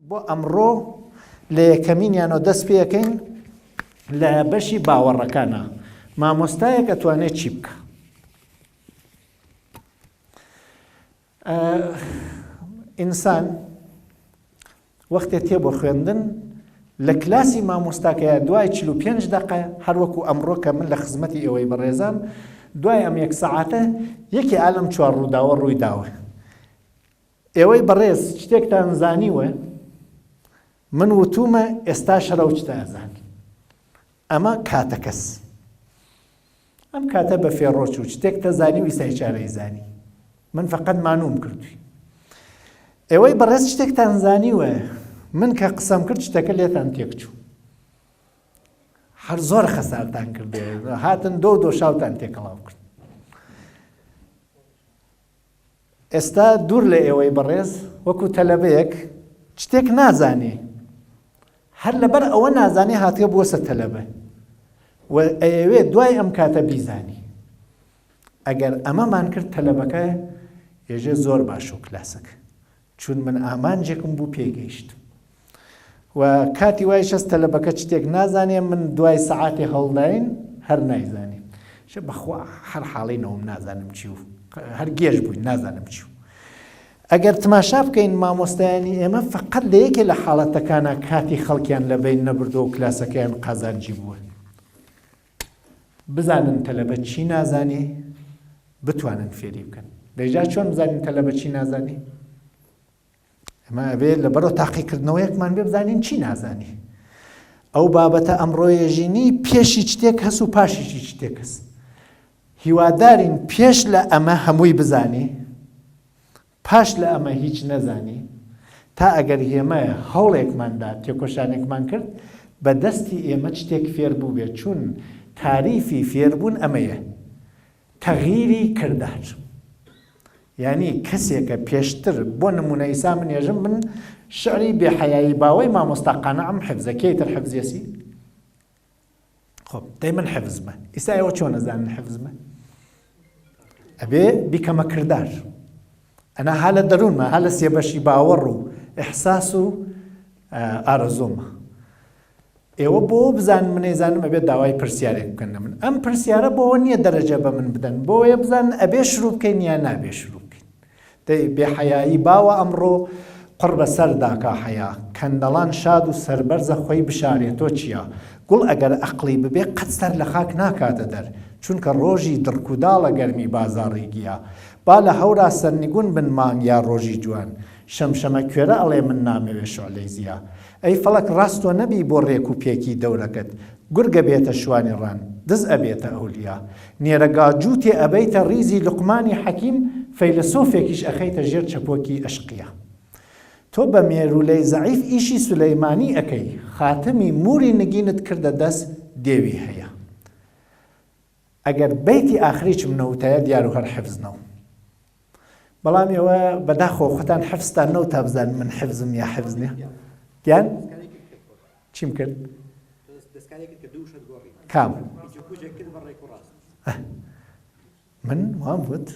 بۆ ئەمڕۆ لە یەکەمینیانەوە دەست پێەکەین لە بەشی باوەڕەکانە مامۆستایەک ئەتوانێت چی بکە. ئینسان وەختێ تێ بۆ خوێندن لە کلاسی مامۆستاکەیە دوای 45 دقە هەروەکو ئەمڕۆ کە من لە خزمەتی ئێوەی بەڕێزان دوای ئەم یەک سەعاتە یەکی ئالەم چوار ڕووداوە ڕووی داوە. ئێوەی بەڕێز شتێکتان زانیوە من وتومە ئێستا شەرە و شتە ئەزان ئەمە کاتە کەس ئەم کاتە بە فێڕۆچ و شتێک تەزانی و ئیسای چارەی زانی من فەقەت مانوم کردووی. ئێوەی بەڕێز شتێکتان زانیوە من کە قسەم کرد شتەکە لێتان تێکچوو هەر زۆر خەسارتان کردێ هاتن دۆ شاوتان تێکەڵاو کرد. ئێستا دوور لە ئێوەی بەڕێز وەکو تەلەبەیەک شتێک نازانێ هەر لەبەر ئەوە نازانێ هاتیە بۆ سەر تەلەبە و ئەیەوێ دوای ئەم کاتە بیزانی. ئەگەر ئەمەمان کرد تەلەبەکە ێژێ زۆر باش و کلاسەکە چون من ئامانجێکم بوو پێگەیشتم و کاتی وای شەست تەلەبەکە شتێک نازانێ من دوای سەعاتی هەڵداین هەر نایزانیم شە بەخوا هەر حاڵی نەوم نازانم چی و هەر گێژ بووین نازانم چی و. ئەگەر تماشا بکەین مامۆستایانی ئێمە فقط لە یەکێ لە حاڵەتەکانە کاتی خەڵکیان لە بین نەبردەوە و کلاسەکەیان قازانجی بووە. بزانن تەلەبە چی نازانێ بتوانن فێری بکەن. دەیجا چۆن بزانین تەلەبە چی نازانێ؟ ئەمە ئەبێ لەبەرەوە تاقیکردنەوەیەکمان بێ بزانین چی نازانێ. ئەو بابەتە ئەمڕۆیەژینی پێشی شتێک هەس و پاشیشی شتێک هەست. هیوادارین پێش لە ئەمە هەمووی بزانێ پاش لە ئەمە هیچ نەزانی تا ئەگەر ئێمە هەوڵێکماندا تێکۆشانێکمان کرد بە دەستی ئێمە شتێک فێر بوو بێت چون تاریفی فێربوون ئەمەیە تەغییری کردار. یعنی کەسێکە پێشتر بۆ نمونە ئیسا من ێژم من شعری بێحەیایی باوەی مامۆستا قەنەعەم حفزەکەیتر حفزێسی خۆ دەی من حفزمە ئیسا ئێوە چۆن نەزانن حفزمە ئەبێ بیکەمە کردار ئەنا ها لە دەروونمە ها لە سێبەشی باوەڕ و ئیحساس و ئارەزۆمە. ئێوە بۆ بزانن من نەیزانم ئەبێ داوای پرسیارێک بکەن من ئەم پرسیارە بۆەوە نییە دەرەجە بە من بدەن بۆیە بزانن ئەبێ شروع بکەین یان نابێ شروع بکەین. دەی بێحەیایی باوە ئەمڕۆ قڕ بە سەر داکا حەیا کەندەڵان شاد و سەربەرزە خۆی بشارێتۆ چییە گوڵ ئەگەر ئەقلی ببێ قەت سەر لە خاک ناکاتە دەر چونکە ڕۆژی دڕکوداڵە گەرمی بازاڕی گیا با لە هەورا سەرنیگون بن مانگ یا ڕۆژی جوان شەمشەمە کوێرە ئەڵێ من نامەوێ شعلەی زییا ئەی فەڵک ڕاستۆ نەبی بۆ ڕێک و پێکی دەورەکەت گورگە بێتە شوانی ڕان دز ئەبێتە ئەولیا نێرەگاجووتێ ئەبەیتە ڕیزی لوقمانی حەکیم فەیلسۆفێکیش ئەخەیتە ژێر چەپۆکی ئەشقیە. تۆ بە مێرولەی زەعیف ئیشی سولەیمانی ئەەکەی خاتمی موری نگینت کردە دەست دێوی هەیە. ئەگەر بەیتی ئاخری چمنەوتایە دیار و هەر حفزنەوە بەڵام ئێوە بەداخۆ خۆتان حفزتان نەو تا بزانن من حفزم یا حفز نییە گیان چیم کرد کام من وام بوت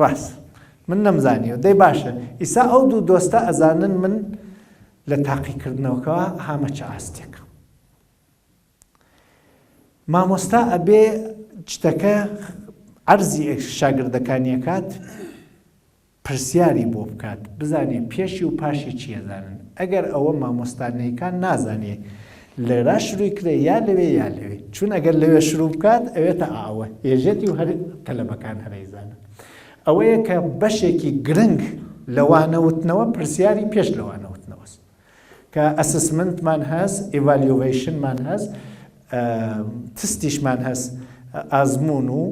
ڕاست من نەمزانیەوە دەی باشە ئیسا ئەو دوو دۆستە ئەزانن من لە تاقیکردنەوەکەوە هامەچە ئاستێکە. مامۆستا ئەبێ شتەکە عەرزی شاگردەکانیەکات پرسیاری بۆ بکات بزانێ پێشی و پاشی چیەزانن. ئەگەر ئەوە مامۆستانەیەکان نازانێ لێرا شروعی کرێ یا لەوێ یا لەوێ چون ئەگەر لەوێ شروع بکات ئەوێتە ئاوە ێژێتی و هەر تەلەبەکان هەرەیزانن. ئەوەیە کە بەشێکی گرنگ لەوانەوتنەوە پرسیاری پێش لەوانەوتنەوەست کە ئەسسمنتمان هەست ئیڤالیۆڤیشنمان هەست تستیشمان هەست ئازمون و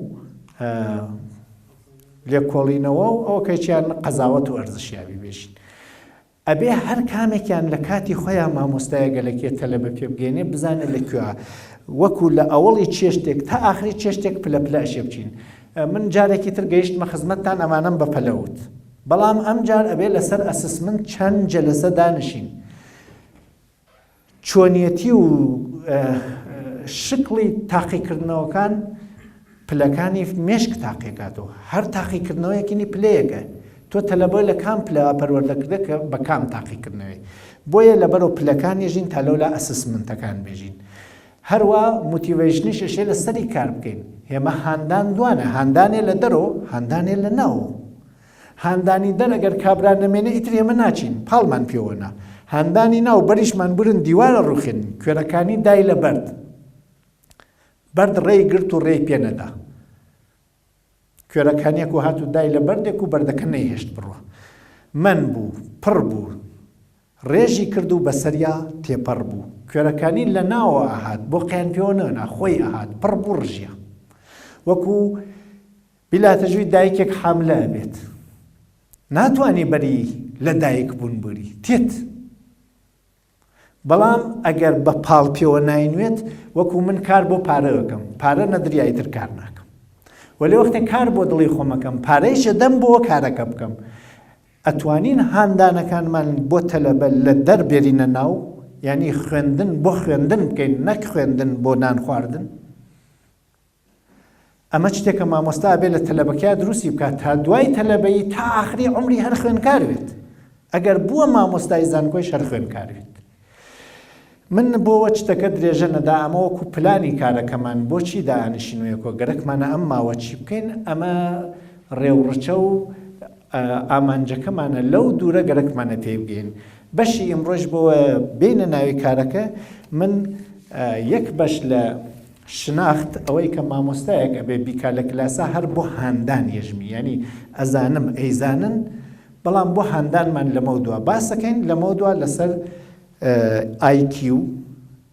لێکۆڵینەوە و ئەوە کەیچیان قەزاوەت و ئەرزشیابی بێژین. ئەبێ هەر کامێکیان لە کاتی خۆیان مامۆستایە گەلەکێ تەلەبە پێ بگەێنێ بزانێت لەکوێ وەکو لە ئەوڵی چێشتێک تا ئاخری چێشتێک پلە پلەشێ بچین. من جارێکی تر گەیشتمە خزمەتتان ئەمانم بە پەلەوت بەڵام ئەم جار ئەبێ لەسەر ئەسسمنت چەند جەلسە دانشین چۆنیەتی و شکلی تاقیکردنەوەکان پلەکانی مێشک تاقیکاتەوە هەر تاقیکردنەوەیەکی پلەیەکە تۆ تەلەبە لە کام پلەوە پەروەردەکردە کە بە کام تاقیکردنەوەی بۆیە لەبەرەوە پلەکان ێژین تا لەولا ئەسسمنتەکان بێژین هەروە موتیڤیشنیش ئەشێ لە سەری کار بکەین هێمە هاندان دوانە هاندانێ لە دەرەوە هاندانێ لە ناو هاندانی دەر ئەگەر کابرا نەمێنێ ئیتر ئێمە ناچین پاڵمان پێوەنا هاندانی ناو بەریشمان برن دیوارە ڕوخێن کوێرەکانی دای لە بەرد ڕێی گرت و ڕێی پێنەدا کوێرەکانیەک و هات و دای لە بەردێک و بەردەکە نەیهێشت بڕوە من بوو پڕ بوو ڕێژی کرد و بەسەریا تێپەڕ بوو کوێرەکانی لە ناوە ئاهات بۆ قیان پێوە نەنا خۆی ئاهات پڕ بوو ڕژیە وەکو بیلاتەجووی دایکێک حاملە بێت ناتوانێ بەری لە دایک بوون بووری تێت بەڵام ئەگەر بە پاڵ پێوە ناینوێت وەکو من کار بۆ پارە دەکەم پارە نەدریایتر کار ناکەم وەلێ وەختێک کار بۆ دڵی خۆمەکەم پارەیشە دەم بۆ کارەکە بکەم ئەتوانین هاندانەکانمان بۆ تەلەبە لە دەربێرینە ناو یعنی خوێندن بۆ خوێندن بکەین نەک خوێندن بۆ نان خواردن ئەمە شتێکە مامۆستا بێ لە تەلەبەکە دروستی بکات تا دوای تەلەبەیی تا ئاخری عمری هەر خوێندکار بێت ئەگەر بووە مامۆستای زانکۆیش هەر خوێندکار بێت من بۆ شتەکە درێژە نەدا ئەمە وەکو پلانی کارەکەمان بۆچی دانیشینوەیەکۆ گەرەکمانە ئەم ماوە چی بکەین ئەمە ڕێوڕچە و ئامانجەکەمانە لەو دوورە گەرەکمانە پێبگەین بەشی ئەمڕۆژ بۆوە بینە ناوی کارەکە من یەک بەش لە شناخت ئەوەی کە مامۆستایەک ئەبێ بیکا لە کلاسا هەر بۆ هاندان یەژمی ینی ئەزانم ئەیزانن بەڵام بۆ هاندانمان لەمە دووە باسەکەین لەمە دووە لەسەر IQ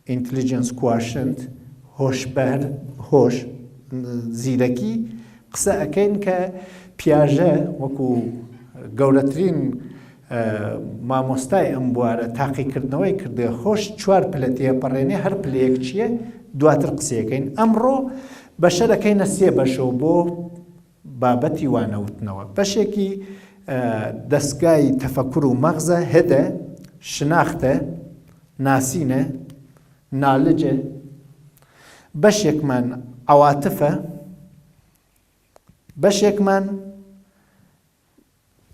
Intelligence Quotient هۆش زیرەکی قسە ئەەکەین کە پیاژە وەکو گەورەترین مامۆستای ئەم بوارە تاقیکردنەوەی کردێ خۆش چوار پلە تێپەڕێنێ هەر پلەیەک چییە دواتر قسەکەین ئەمڕۆ بەشەرەکەینە سێ بەشەوە بۆ بابەتی وانەوتنەوە بەشێکی دەستگای تەفەکر و مەغزە هێدە شناختە ناسینە نالجە بەشێکمان عەواتفە بەشێکمان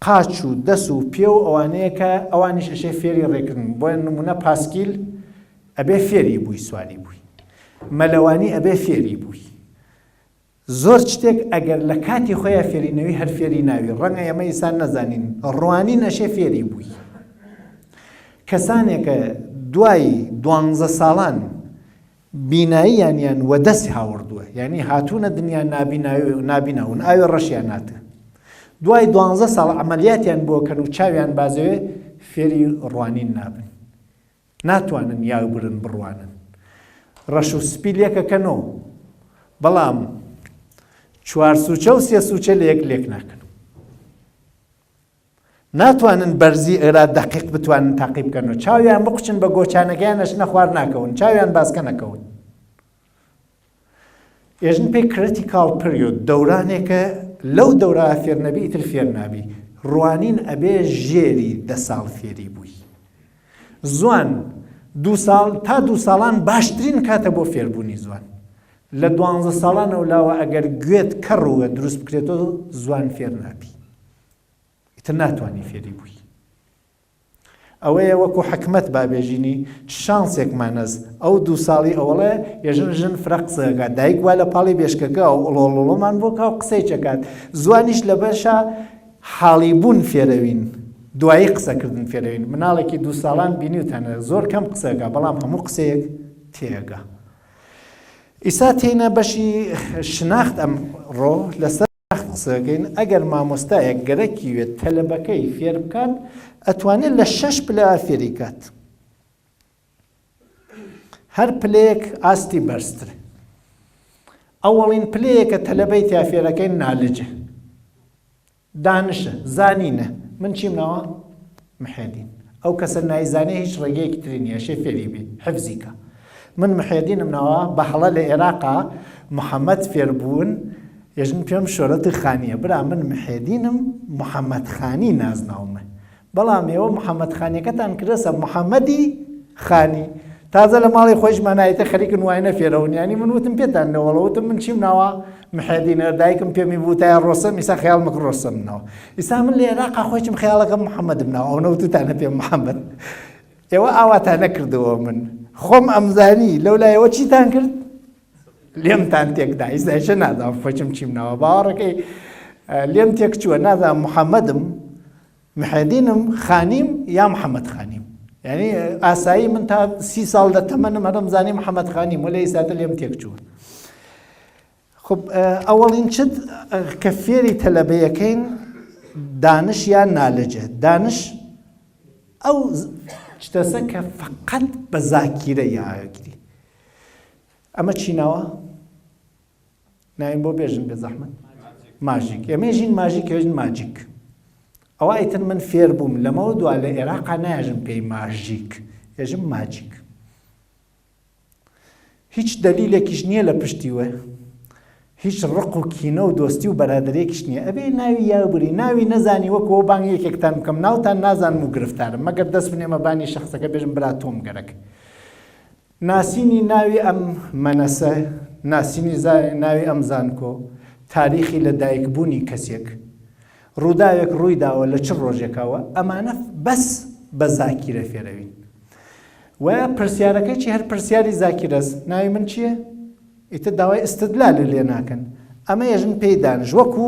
قاچ و دەس و پێ و ئەوانەیە کە ئەوانیش ئەشێ فێری ڕێکردن بۆ نمونە پاسکیل ئەبێ فێری بووی سواری بووی مەلەوانی ئەبێ فێری بووی زۆر شتێک ئەگەر لە کاتی خۆیان فێرینەوەی هەر فێری ناوی ڕەنگە ئێمە ئیسان نەزانین ڕوانی نەشێ فێری بووی کەسانێکە دوای 12 ساڵان بیناییانیان وە دەستی هاوردووە یعنی هاتوونە دنیا نابیناون ئاوێ ڕەشیان ناتە دوای 12 ساڵ عملیاتیان بۆکەن و چاویان بازەوێ فێری ڕوانین نابن ناتوانن یاو برن بڕوانن ڕەش و سپیلێکەکەنەوە بەڵام 4 سوچە و 3 سوچە لە یەک لێک ناکەن ناتوانن بەرزی ئێرا دەقیق بتوانن تاقیب بکەنەوە چاویان بقچن بە گۆچانەکەیانەش نەخوار ناکەون چاویان باسکە نەکەون ئێژن پێی کریتیکاڵ پریۆد دەورانێکە لەو دەورە فێر نەبی ئیتر فێر نابی ڕوانین ئەبێ ژێری 10 ساڵ فێری بووی زوان 2 ساڵ تا 2 ساڵان باشترین کاتە بۆ فێربوونی زوان لە 12 ساڵانە ولاوە ئەگەر گوێت کەڕوە دروست بکرێتەوە زوان فێر نابی ئیتر ناتوانانی فێری بووی ئەوەیە وەکو حکمت بابێژینی شانسێکمانەز ئەو 2 ساڵی ئەوڵێ ێژن فرە قسەکە دایک وا لە پاڵی بێشکەکە و ئۆڵۆڵۆڵۆمان بۆکە و قسەی چەکات زوانیش لە بەشە حاڵی بوون فێرەوین دوایی قسەکردن فێرەوین مناڵێکی 2 ساڵان بینیوتانە زۆر کەم قسەکە بەڵام هەموو قسەیەک تێگە ئیسا تێنە بەشی شناخت ئەمڕۆ لەسەر قسەکەین ئەگەر مامۆستایەک گەرەکیوێت تەلەبەکەی فێر بکات ئەتوانێت لە 6 پلە فێری کات هەر پلەیەک ئاستی بەرزترە ئەوەڵین پلەیەکە تەلەبەی تیا فێرەکەین نالجە دانشە زانینە من چیم ناوە محێدین ئەو کەسە نایزانێ هیچ ڕێگەیەکی تری نییە شێ فێری بێ حفزیکە من محێدینم ناوە بەهەڵە لە عێراقا محەممەد فێربوون ێژن پێم شۆرەتی خانیە برا من محێدینم محەممەد خانی نازناومە بەڵام ئێوە محەممەد خانیەکەتان کردەسە محەممەدی خانی تازە لە ماڵی خۆشمانایەتە خەریکن وایە فێرەون ینی من وتم پێتان نەوەڵەوتم من چیم ناوە محەدینە دایکم پێمی بوتای ڕۆسەم ئیسا خەیاڵمەک ڕۆسەمنەوە ئیسا من لە عێراقا خۆشم خەیاڵەکەم محەممەدم ناوە ئەو نەوتتانە پێم محەممەد ئێوە ئاواتان نەکردەوە من خۆم ئەمزانی لەو لایەوە چیتان کرد لێمتان تێکدا ئیسایشە نازانم خۆچم چیم ناوە باوەڕەکەی لێم تێک چووە نازانم محەممەدم محەدینم خانیم یا محەممەد خانیم یعنی ئاسایی من تا 30 ساڵ دەتەمەنم هەرمزانی محەممەد خانیم وەلە ئیساتە لێم تێک چووە خب ئەوەڵین چت کە فێری تەلەبەیەکەین دانش یان نالەجە دانش ئەو شتەسە کە فقط بە زاکیرە یاگیری ئەمە چیناوە ناوین بۆ بێژن بێ زەحمەت ماژیک ئێمەژین ماژیک ێژن ماجیک ئەوە ئیتر من فێر بووم لەمەوە دوا لە عێراقا ناژم پێی ماژیک ێژم ماجیک هیچ دەلیلێکیش نییە لە پشتیوە هیچ ڕق و کینە و دۆستی و بەرادەرێکیش نییە ئەبێ ناوی یاوبری ناوی نەزانی وەکەوە بانگ یەکێکتان بکەم ناوتان نازانم و گرفتارم مەگەر دەست بنێمە بانی شەخصەکە بێژم برا تۆم گەرەک ناسینی ناوی ئەم مەنەسە ناسینی ناوی ئەم زانکۆ تاریخی لە دایکبوونی کەسێک ڕووداوێک ڕووی داوە لە چ ڕۆژێکەوە ئەمانە بەس بە زاکیرە فێرەوین وایە پرسیارەکەی هەر پرسیاری زاکیرەس ناوی من چییە؟ ئیتر داوای ئستدلال لێ ناکەن ئەمە ێژن پێی دانش وەکو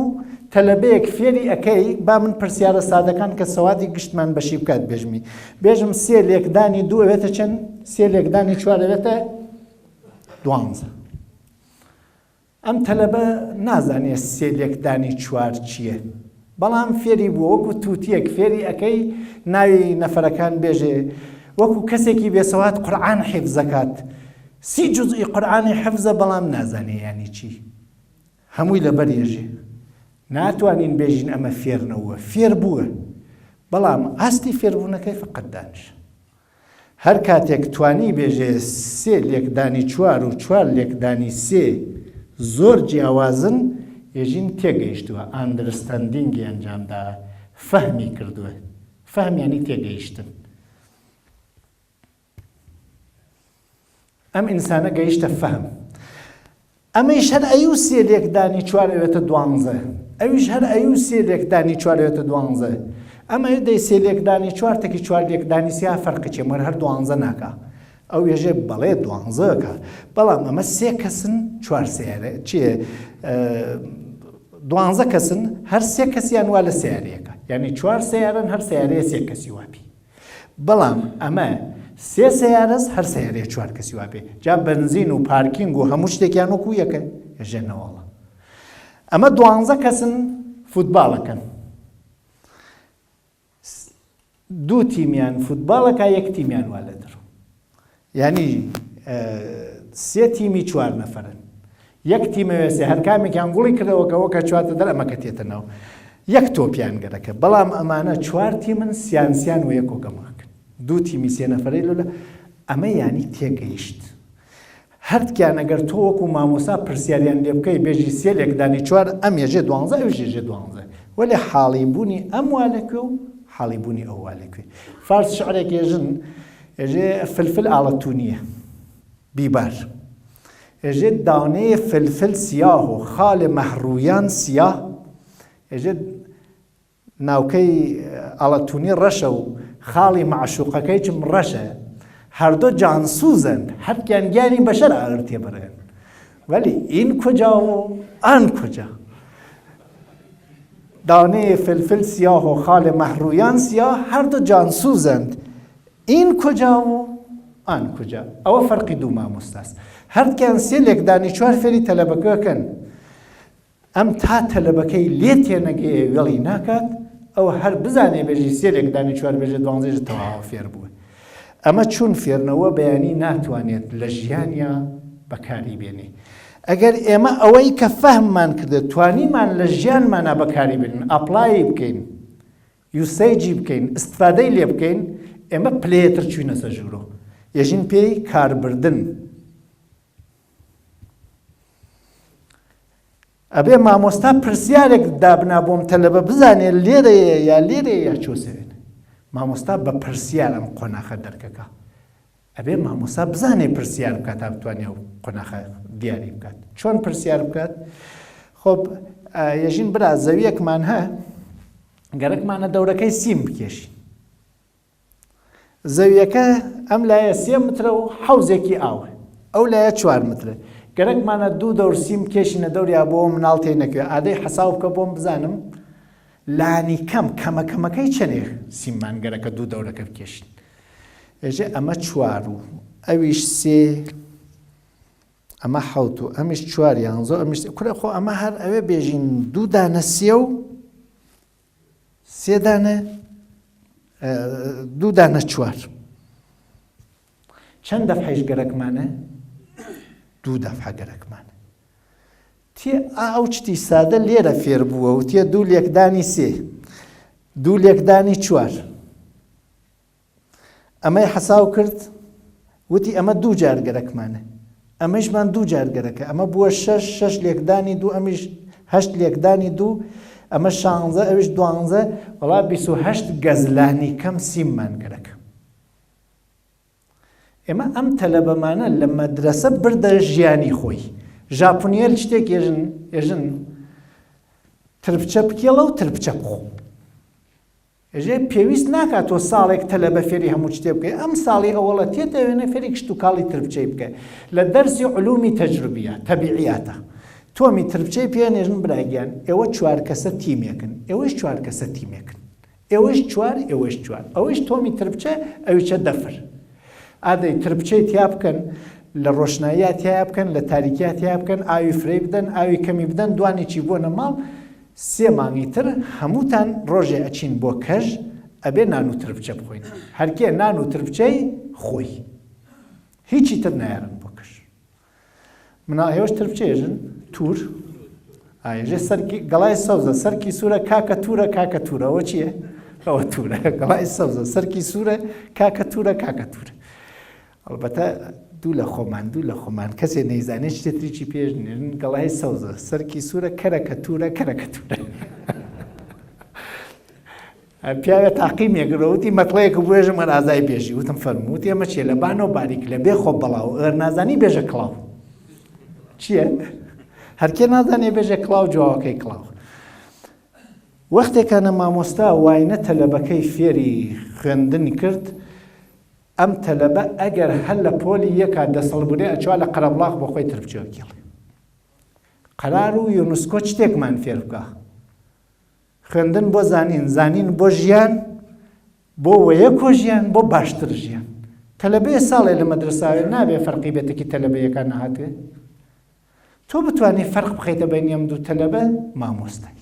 تەلەبەیەک فێری ئەەکەی با من پرسیارە سادەکان کە سەوادی گشتمان بەشی بکات بێژمی بێژم سێ لێکدانی دوو ئەوێتە چەند سێ لێکدانی چوار ئەوێتە 12 ئەم تەلەبە نازانێت سێ لێکدانی چوار چییە بەڵام فێری بووە وەکو تووتیەک فێری ئەەکەی ناوی نەفەرەکان بێژێ وەکو کەسێکی بێسەوات قورئان حیفزەکات 30 جوزئی قورئانی حیفزە بەڵام نازانێ یانی چی هەمووی لەبەر ێژێ ناتوانین بێژین ئەمە فێرنەوە فێر بووە بەڵام ئاستی فێربوونەکەی فقط دانش هەر کاتێک توانی بێژێ سێ لێکدانی چوار و چوار لێکدانی سێ زۆر جیاوازن ێژین تێگەیشتووە ئاندرستاندینگی ئەنجامدا فەهمی کردووە فەهمیانی تێگەیشتن ئەم ئینسانە گەیشتە فەهم ئەمەیش هەر ئەیوو سێ لێکدانی چوار ئەوێتە 12 ئەویش هەر ئەیوو سێ لێکدانی چوار ئەوێتە 12 ئەمە دەی سێ لێکدانی چوارتێکی چوار لێکدانی سیا فەرقی مەر هەر 12 ناکا ئەو ێژێ بەڵێ 12کە بەڵام ئەمە سێ کەسن چوار سیارە چیە 12 کەسن هەر سێ کەسیان وا لە سیارەیەکە یعنی چوار سیارن هەر سیارەیە سێ کەسی واپی بەڵام ئەمە سێ سیارەس هەر سیارەیە چوار کەسی واپێ جا بنزین و پارکینگ و هەموو شتێکیان وەکو یەکە ێژێنەوەڵە ئەمە 12 کەسن فوتباڵەکەن دوو تیمیان فوتباڵەکە یەک تیمیان وا لە دەرەوە یعنی سێ تیمی چوار نەفەرن یەک تیمەوێسێ هەر کامێکیان گوڵی کردەوەکەوە کە چواتە دەر ئەمەکە تێتەنەوە یەک تۆپیان گەرەکە بەڵام ئەمانە چوار تیمن سیانسیان و یەکۆگەماکەن دوو تیمی سێ نەفەرەی لەلە ئەمە یانی تێگەیشت هەردکیان ئەگەر تۆ وەکو مامۆسا پرسیاریان لێ بکەی بێژی سێ لێکدانی چوار ئەم ێژێ 12 ئەو ژێژێ 12 وەلێ حاڵی بوونی ئەم وا لەکوێ و حاڵی بوونی ئەو وا لەکوێ فارس شعرێک ێژن ێژێ فلفل ئاڵەتونیە بیبار ێژێ داونەیە فلفل سیاه و خاڵێ مەحڕوویان سیاه ێژێ ناوکەی ئاڵەتونی ڕەشە و خاڵی معشوقەکەی چم ڕەشە هەردوو جانسوزن هەرکیان گیانی بەشەر ئاگر تێبەرێن ولی این کجا و آن کجا دانه فلفل سیاه و خال محرویان سیاه هر دو جانسوزند این کجا و آن کجا ئەوە فەرقی دوو مامۆستاست هەردکیان سێ لێکدانی چوار فێری تەلەبەکەکەن ئەم تا تەلەبەکەی لێ تێنەگەی وێڵی ناکات ئەو هەر بزانێ بێژی سێ لێکدانی چوار بێژێ 12 تەواو فێر بووە ئەمە چون فێرنەوە بەیانی ناتوانێت لە ژیانیا بەکاری بێنێ ئەگەر ئێمە ئەوەی کە فەهممان کردە توانیمان لە ژیانمانە بەکاری بێنن ئەپڵای بکەین یوسەیجی بکەین ئستفادەی لێ بکەین ئێمە پلێتر چوینە سەر ژوورۆ ێژین پێی کاربردن ئەبێ مامۆستا پرسیارێک دابنا بۆم تەلەبە بزانێت لێرەیە یا لێرەیە یا چۆسەوێت مامۆستا بە پرسیار ئەم قۆناغە دەرکەکە ئەبێ مامۆستا بزانێ پرسیار بکات تا بتوانێ ئەو قۆناغە دیاری بکات. چۆن پرسیار بکات؟ خۆ یەژین برا زەویەکمان هەیە گەرەکمانە دەورەکەی سیم بکێشین. زەویەکە ئەم لایە 3 مترە و حەوزێکی ئاوە، ئەو لایە 4 مترە. گەرەکمانە 2 دەور سیم کێشینە دەوریا بۆ مناڵ تێ نەکوێ. ئادەی حەساو بکە بۆم بزانم لانی کەمەکەمەکەی چەندێ سیممان گەرەکە 2 دەورەکە بکێشین. ئێژێ ئەمە 4 و ئەویش 3 ئەمە 7 و ئەمیش 4 11 ئەمیش کورە خۆ ئەمە هەر ئەوێ بێژین 2 دانە 3 و 3 دانە 2 دانە 4. چەند دەفعەیش گەرەکمانە؟ 2 دەفعە گەرەکمانە. تێ ئاو چتی سادە لێرە فێر بووە و تێ 2 لێکدانی 3 2 لێکدانی 4. ئەمەی حەساو کرد وتی ئەمە 2 جار گەرەکمانە، ئەمەشمان 2 جار گەرەکە، ئەمە بووە 6 لێکدانی 2 ئەمیش 8 لێکدانی 2 ئەمە 16 ئەویش 12 وەڵا 28 گەزلانی کەم سیممان گەرەکە. ئێمە ئەم تەلەبەمانە لە مەدرسە بردە ژیانی خۆی. ژاپۆنیەل شتێک ێژن ترپچە بکێڵە و ترپچە بخۆ. ئێژێ پێویست ناکات تۆ ساڵێک تەلەبە فێری هەموو شتێ بکەی. ئەم ساڵی ئەوەڵە تێدەوێنە فێری کشت و کاڵی ترپچەی بکە لە دەرسی علومی تەجروبیە تەبیعیاتە. تۆمی ترپچەی پێنێژن براگیان ئێوە 4 کەسە تیمێکن، ئێوەش 4 کەسە تیمێکن، ئێوەش 4 ئێوەش 4 ئەوەش تۆمی ترپچە ئەویچە دەفر. ئادەی ترپچەی تیا بکەن، لە ڕۆشناییە تیا بکەن، لە تاریکیا تیا بکەن، ئاوی فرەی بدەن، ئاوی کەمی بدەن، دوانێکی بۆنە ماڵ 3 مانگی تر هەمووتان ڕۆژێ ئەچین بۆ کەژ ئەبێ نان و ترپچە بخۆین. هەرکێ نان و ترپچەی خۆی هیچی تر نایارن بۆ کەژ. منە ئێوەش ترپچێژن تور ئاژێ سەرکی گەڵای سەوزە سەرکی سوورە کاکە تورە کاکە تورە ئەوە چییە؟ ئەوە تورە گەڵای سەوزە سەرکی سوورە کاکە تورە کاکە تورە. ئەڵبەتە دوو لە خۆمان کەسێ نەیزانێت شتێتریی پێشنێن گەڵای سەوزە سەرکی سوورە کەرەکە تورە کەرەکە تورە. پیاوە تاقیمێکگرەوتی مەتڵەیەک بێژم ئەرازای بێژی وتم فەرمووت ئێمە چیە لە بانەوە باریک لە بێ خۆ بەڵاو ئەر نازانی بێژە کڵاو چییە؟ هەرکێ نازانێ بێژە کڵاو جوواکەی کڵاو. وەختێکانە مامۆستا واینە تەلەبەکەی فێری خوێندن کرد ئەم تەلەبە ئەگەر هەر لە پۆلی یەکات دەسەڵبوونێ ئەچوا لە قەرەبڵاق بۆ خۆی ترپچەوە کێڵێ. قەرار و یونسکۆ شتێکمان فێر بکە. خوێندن بۆ زانین، زانین بۆ ژیان، بۆ وەیەکۆ ژیان، بۆ باشتر ژیان. تەلەبەیە ساڵێ لە مەدرساوێ نابێ فەرقی بێتەکی تەلەبەیەکان نەهاتێ. تۆ بتوانێ فەرق بخەیتە بەینی ئەم دوو تەلەبە مامۆستای.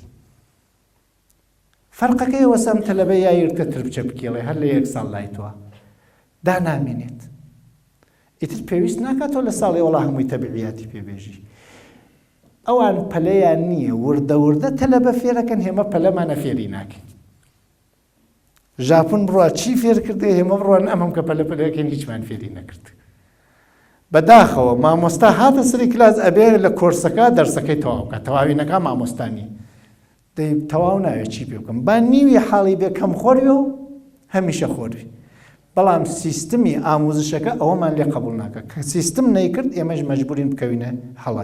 فەرقەکەی وەسەم تەلەبە یایرتە ترپچە بکێڵێ هەر لە 1 ساڵ لای تۆوە. دانامێنێت. ئیتر پێویست ناکات تۆ لە ساڵی وەڵا هەمووی تەبیعیاتی پێبێژی. ئەوان پەلەیان نییە وردە تەلەبە فێرەکەن هێمە پەلەمانە فێری ناکەین. ژاپۆن بڕوا چی فێر کردێ هێمە بڕوان ئەمەم کە پەلەکەن هیچمان فێری نەکرد. بەداخەوە مامۆستا هاتە سەری کلاس ئەبێ لە کۆرسەکە دەرسەکەی تەواو بکات. تەواوینەکە مامۆستانی دەی تەواو ناوێت چی پێ بکەم. با نیوی حاڵی بێ کەم خۆری و هەمیشە خۆری. بەڵام سیستمی ئاموزشەکە ئەوەمان لێ قبول ناکە. کە سیستم نەیکرد ئێمەش مەجبورین بکەوینە هەڵە.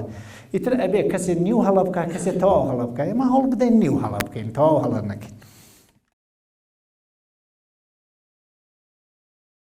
ئیتر ئەبێ کەسێ نیو هەڵە بکە کەسێ تەواو هەڵە بکە. ئێمە هەڵ بدەین نیو هەڵە بکەین تەواو هەڵە نەکەین.